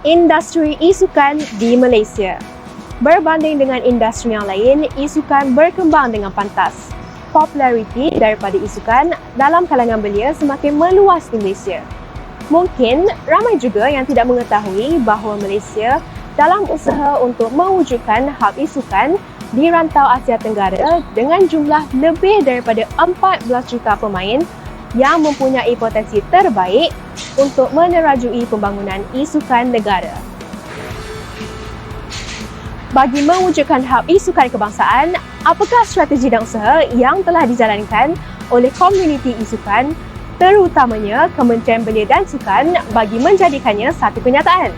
Industri e-sukan di Malaysia. Berbanding dengan industri yang lain, e-sukan berkembang dengan pantas. Populariti daripada e-sukan dalam kalangan belia semakin meluas di Malaysia. Mungkin ramai juga yang tidak mengetahui bahawa Malaysia dalam usaha untuk mewujudkan hub e-sukan di rantau Asia Tenggara dengan jumlah lebih daripada 14 juta pemain yang mempunyai potensi terbaik untuk menerajui pembangunan e-sukan negara. Bagi mewujudkan hub e-sukan kebangsaan, apakah strategi dan usaha yang telah dijalankan oleh komuniti e-sukan, terutamanya Kementerian Belia dan Sukan bagi menjadikannya satu kenyataan?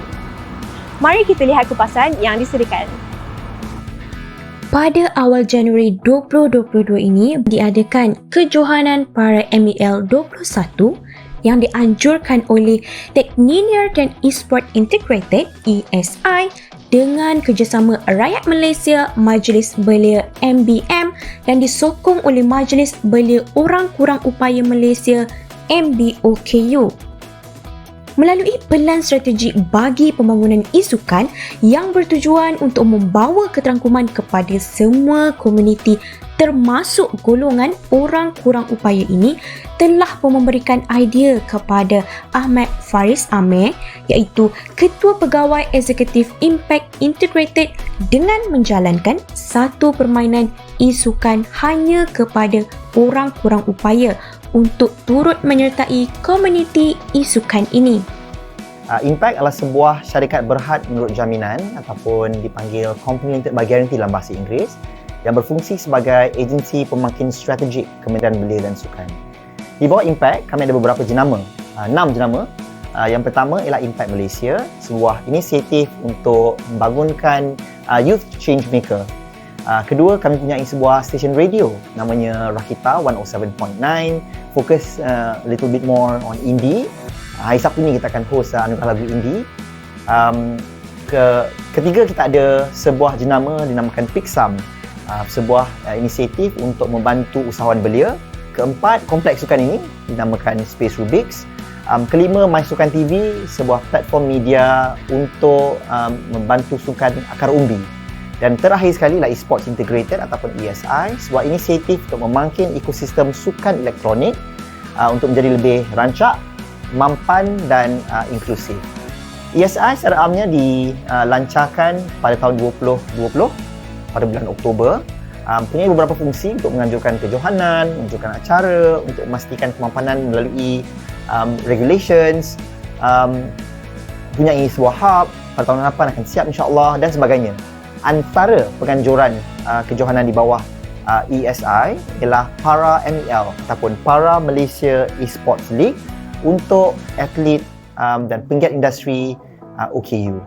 Mari kita lihat kupasan yang disediakan. Pada awal Januari 2022 ini diadakan kejohanan para MEL 21 yang dianjurkan oleh Techniliar dan Esport Integrated (ESI) dengan kerjasama Rakyat Malaysia, Majlis Belia MBM dan disokong oleh Majlis Belia Orang Kurang Upaya Malaysia MBOKU. Melalui pelan strategi bagi pembangunan e-sukan yang bertujuan untuk membawa keterangkuman kepada semua komuniti termasuk golongan orang kurang upaya ini, telah pun memberikan idea kepada Ahmad Faris Amir iaitu Ketua Pegawai Eksekutif Impact Integrated dengan menjalankan satu permainan e-sukan hanya kepada orang kurang upaya untuk turut menyertai komuniti e-sukan ini. Impact adalah sebuah syarikat berhad menurut jaminan ataupun dipanggil Company Limited by Guarantee dalam bahasa Inggeris yang berfungsi sebagai agensi pemakin strategik Kementerian Belia dan Sukan. Di bawah Impact, kami ada beberapa jenama, 6 jenama. Yang pertama ialah Impact Malaysia, sebuah inisiatif untuk membangunkan youth change maker. Kedua, kami punya sebuah stesen radio namanya Rakita 107.9, fokus a little bit more on indie. Hari Sabtu ni kita akan host anugerah lagu indie. Ketiga, kita ada sebuah jenama dinamakan Pixam, sebuah inisiatif untuk membantu usahawan belia. Keempat, kompleks sukan ini dinamakan Space Rubik's. Kelima, My Sukan TV, sebuah platform media untuk membantu sukan akar umbi. Dan terakhir sekali lah Esports Integrated ataupun ESI, sebuah inisiatif untuk memangkin ekosistem sukan elektronik untuk menjadi lebih rancak, mampan dan inklusif. ESI secara amnya dilancarkan pada tahun 2020 pada bulan Oktober. Punya beberapa fungsi untuk menganjurkan kejohanan, menganjurkan acara, untuk memastikan kemampanan melalui regulations, punya sebuah hub pada tahun hadapan akan siap insya-Allah dan sebagainya. Antara penganjuran kejohanan di bawah ESI ialah Para MEL ataupun Para Malaysia Esports League untuk atlet dan penggiat industri OKU.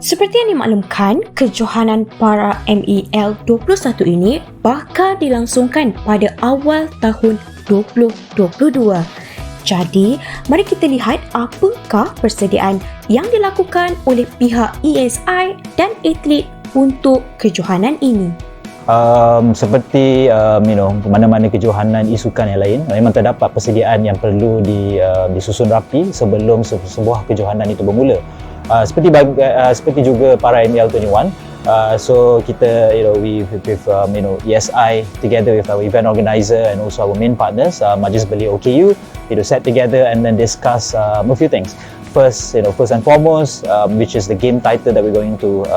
Seperti yang dimaklumkan, kejohanan para MEL 21 ini bakal dilangsungkan pada awal tahun 2022. Jadi, mari kita lihat apakah persediaan yang dilakukan oleh pihak ESI dan atlet untuk kejohanan ini. Seperti mana-mana kejohanan e-sukan yang lain, memang terdapat persediaan yang perlu disusun rapi sebelum sebuah kejohanan itu bermula. Seperti juga para MEL 21, so kita with ESI together with our event organizer and also our main partners, Majlis Belia OKU, set together and then discuss a few things. First and foremost, which is the game title that we're going to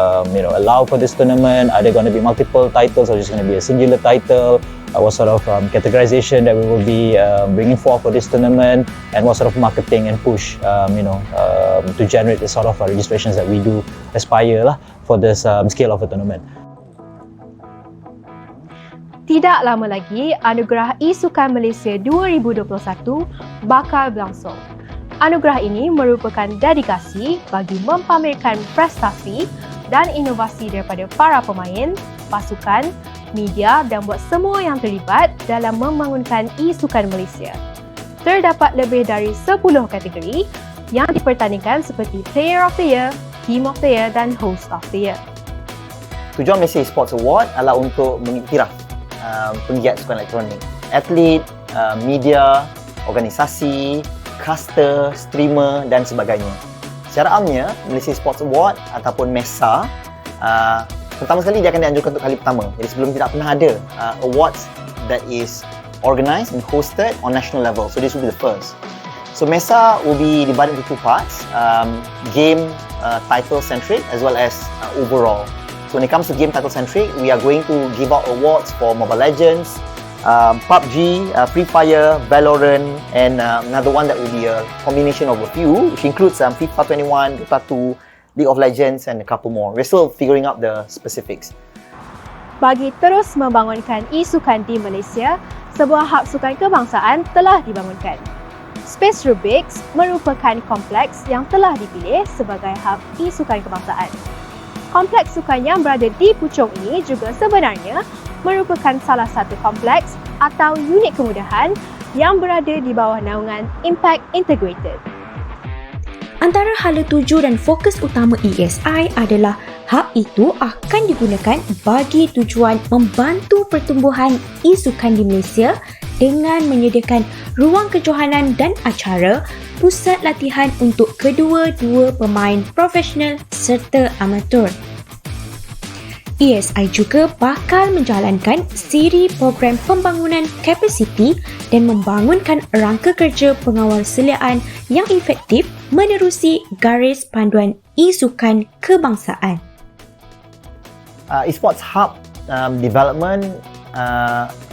allow for this tournament. Are there going to be multiple titles or just going to be a singular title? What sort of categorization that we will be bringing forth for this tournament, and what sort of marketing and push to generate the sort of registrations that we do aspire for this scale of a tournament. Tidak lama lagi, Anugerah e-Sukan Malaysia 2021 bakal berlangsung. Anugerah ini merupakan dedikasi bagi mempamerkan prestasi dan inovasi daripada para pemain, pasukan, media dan buat semua yang terlibat dalam membangunkan e-sukan Malaysia. Terdapat lebih dari 10 kategori yang dipertandingkan seperti Player of the Year, Team of the Year dan Host of the Year. Tujuan Malaysia Esports Award adalah untuk mengiktiraf penggiat sukan elektronik, atlet, media, organisasi, caster, streamer dan sebagainya. Secara amnya, Malaysia Sports Award ataupun MESA, pertama sekali dia akan dianjurkan untuk kali pertama. Jadi sebelum tidak pernah ada awards that is organised and hosted on national level. So this will be the first. So MESA will be divided into two parts, game title centric as well as overall. So when it comes to game title centric, we are going to give out awards for Mobile Legends, PUBG, Free Fire, Valorant, and another one that will be a combination of a few, which includes FIFA 21, Dota 2, League of Legends, and a couple more. We're still figuring out the specifics. Bagi terus membangunkan e-sukan di Malaysia, sebuah hub sukan kebangsaan telah dibangunkan. Space Rubix merupakan kompleks yang telah dipilih sebagai hub e-sukan kebangsaan. Kompleks sukan yang berada di Puchong ini juga sebenarnya merupakan salah satu kompleks atau unit kemudahan yang berada di bawah naungan Impact Integrated. Antara hala tuju dan fokus utama ESI adalah hub itu akan digunakan bagi tujuan membantu pertumbuhan e-sukan di Malaysia dengan menyediakan ruang kejohanan dan acara, pusat latihan untuk kedua-dua pemain profesional serta amatur. ESI juga bakal menjalankan siri program pembangunan kapasiti dan membangunkan rangka kerja pengawal seliaan yang efektif menerusi garis panduan e-sukan kebangsaan. Esports Hub development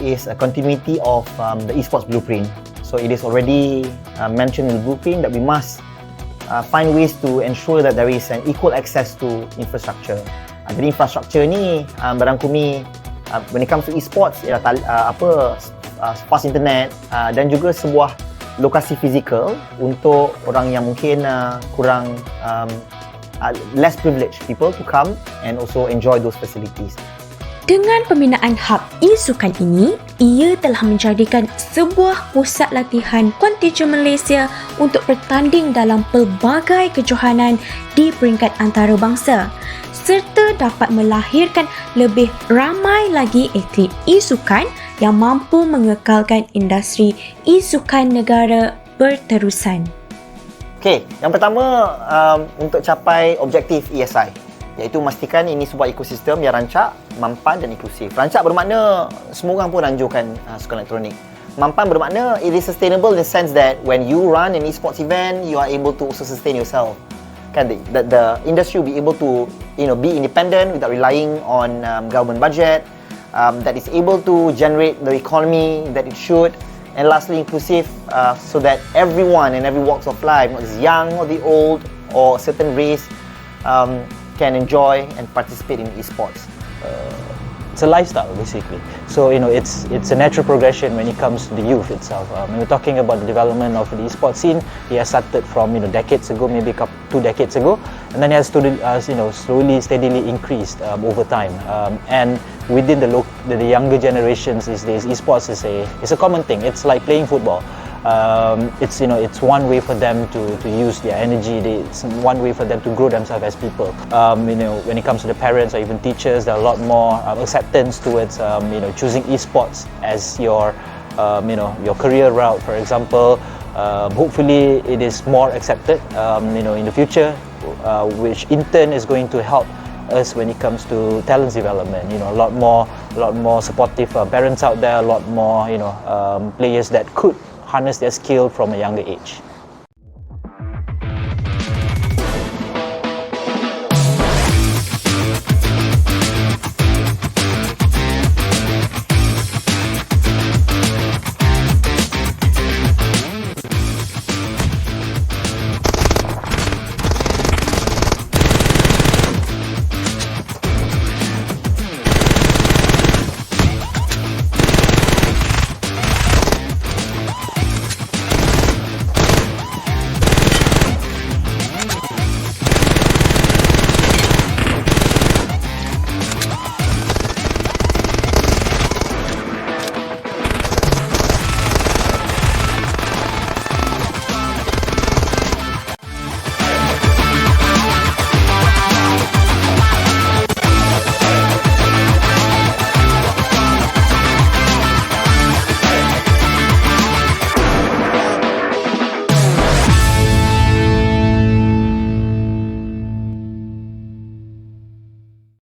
is a continuity of the esports blueprint. So it is already mentioned in the blueprint that we must find ways to ensure that there is an equal access to infrastructure. Jadi infrastructure ni berangkumi when it comes to esports ialah fast internet dan juga sebuah lokasi fizikal untuk orang yang mungkin kurang less privileged people to come and also enjoy those facilities. Dengan pembinaan hub e-sukan ini, ia telah menjadikan sebuah pusat latihan kontingen Malaysia untuk bertanding dalam pelbagai kejohanan di peringkat antarabangsa serta dapat melahirkan lebih ramai lagi atlet e-sukan yang mampu mengekalkan industri e-sukan negara berterusan. Okey, yang pertama untuk capai objektif ESI, iaitu memastikan ini sebuah ekosistem yang rancak, mampan dan inklusif. Rancak bermakna semua orang pun anjurkan sukan elektronik. Mampan bermakna it is sustainable in the sense that when you run an esports event, you are able to also sustain yourself. Kan, the industry will be able to be independent without relying on government budget, that is able to generate the economy that it should, and lastly inclusive, so that everyone in every walks of life, not just young or the old or certain race, can enjoy and participate in esports. It's a lifestyle basically. So it's a natural progression when it comes to the youth itself. When we're talking about the development of the esports scene, it has started from decades ago, maybe 2 decades ago, and then it has slowly, steadily increased over time. And within the younger generations these days, esports is a common thing. It's like playing football. It's one way for them to use their energy. It's one way for them to grow themselves as people. When it comes to the parents or even teachers, there are a lot more acceptance towards choosing esports as your career route. For example, hopefully it is more accepted in the future, which in turn is going to help us when it comes to talent development. A lot more supportive parents out there, a lot more players that could harness their skill from a younger age.